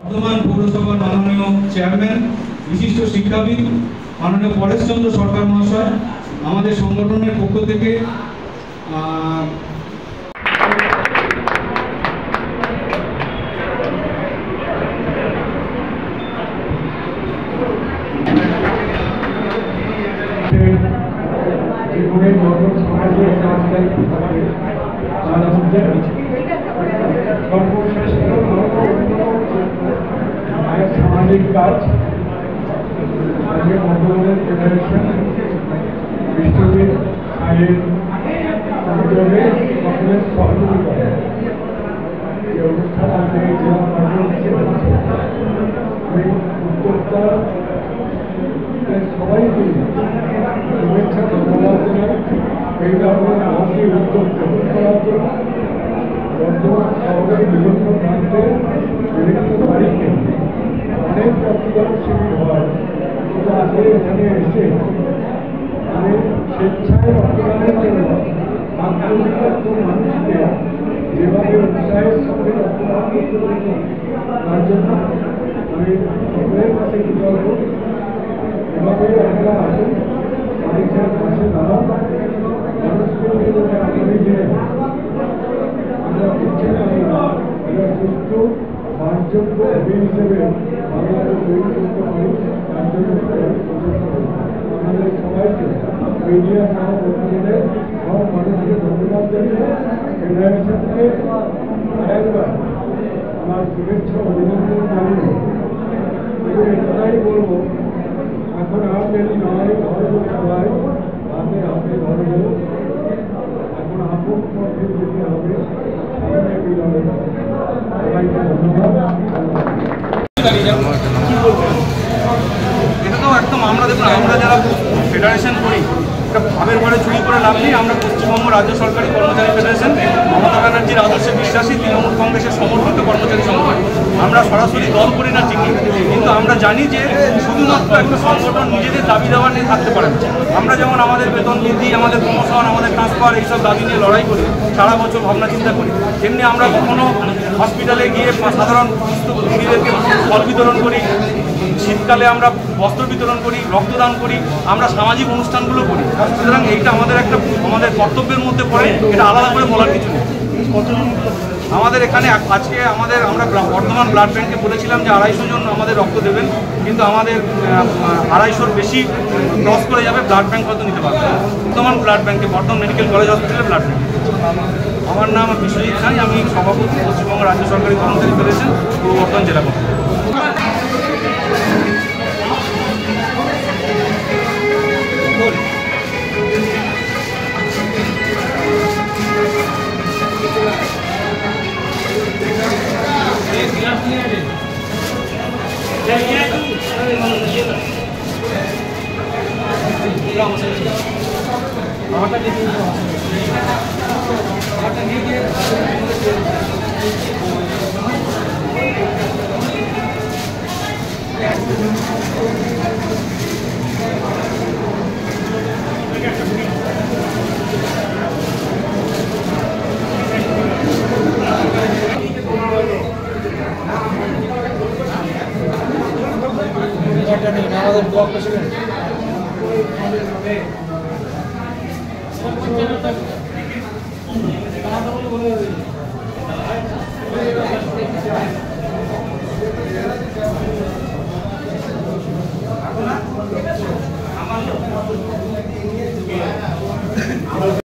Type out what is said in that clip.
বর্ধমান পৌরসভার মাননীয় চেয়ারম্যান বিশিষ্ট শিক্ষাবিদ মাননীয় পরেশচন্দ্র সরকার মহাশয় আমাদের সংগঠনের পক্ষ থেকে সামাজিক কাজ বর্ধমানের ফেডারেশন বিশ্ববিদ আইন উদ্যোগে কংগ্রেস সহযোগিতা যে অনুষ্ঠান আছে আমি উদ্যোক্তা সবাইকে শুভেচ্ছা ধন্যবাদ জানাই। এই ধরনের আমাদের উদ্যোগ গ্রহণ করার জন্য বর্ধমান শহরের বিভিন্ন প্রান্তে বিভিন্ন তারিখে অনেক রক্তদান শিবির হয়, কিন্তু আজকে এখানে এসে আমি স্বেচ্ছায় রক্তদানের জন্য আত্মনির্ভর মানুষকে যেভাবে উৎসাহের সঙ্গে রক্তদান করতে পারি তার জন্য আমি সকলের কাছে কৃতজ্ঞ। এভাবে আমরা আসুন, মানুষের পাশে দাঁড়ান, মানুষকে আগামী দিনে আমরা বুঝছি না আমরা সুস্থ বাসযোগ্য হিসেবে বাংলাদেশ তৈরি করতে পারি। তার জন্য আমাদের সবাইকে মিডিয়া সহ প্রতিদিনে সব মানুষকে ধন্যবাদ জানিয়ে ফেডারেশনকে আরেকবার আমার শুভেচ্ছা অভিনন্দন জানিয়ে শুধু এটাই বলবো, এখন আর দেরি নয়, ঘরে সবাই হাতে হাতে ঘরে এখন আপন পথে যেতে হবে, সামনে এগিয়ে হবে। সবাইকে ধন্যবাদ। এটা তো একদম আমরা দেখুন, আমরা যারা ফেডারেশন করি এটা ভাবের ঘরে চুরি করে লাভ নেই। আমরা পশ্চিমবঙ্গ রাজ্য সরকারি কর্মচারী ফেডারেশন, মমতা ব্যানার্জির আদর্শে বিশ্বাসী তৃণমূল কংগ্রেসের সমর্থিত কর্মচারী সংগঠন। আমরা সরাসরি দল করি না ঠিকই, কিন্তু আমরা জানি যে শুধুমাত্র একটা সংগঠন নিজেদের দাবি দেওয়া নিয়ে থাকতে পারে না। আমরা যেমন আমাদের বেতন বৃদ্ধি, আমাদের প্রমোশন, আমাদের ট্রান্সফার এইসব দাবি নিয়ে লড়াই করি, সারা বছর ভাবনা চিন্তা করি, তেমনি আমরা কখনো হসপিটালে গিয়ে সাধারণ রোগীদেরকে ফল বিতরণ করি, শীতকালে আমরা বস্ত্র বিতরণ করি, রক্তদান করি, আমরা সামাজিক অনুষ্ঠানগুলো করি। সুতরাং এইটা আমাদের একটা আমাদের কর্তব্যের মধ্যে পড়ে, এটা আলাদা করে বলার কিছু নেই। আমাদের এখানে আজকে আমরা বর্ধমান ব্লাড ব্যাঙ্কে বলেছিলাম যে 250 জন আমাদের রক্ত দেবেন, কিন্তু আমাদের 250-র বেশি ক্রস করে যাবে। ব্লাড ব্যাঙ্ক হয়তো নিতে পারবে বর্ধমান ব্লাড ব্যাঙ্কে, বর্ধমান মেডিকেল কলেজ হসপিটালে ব্লাড ব্যাঙ্ক। আমার নাম বিশ্বজিৎ খান, আমি সভাপতি পশ্চিমবঙ্গ রাজ্য সরকারি কর্মচারী ফেডারেশন পূর্ব বর্ধমান জেলা কমিটি। আমাদের ব্লক প্রেসিডেন্ট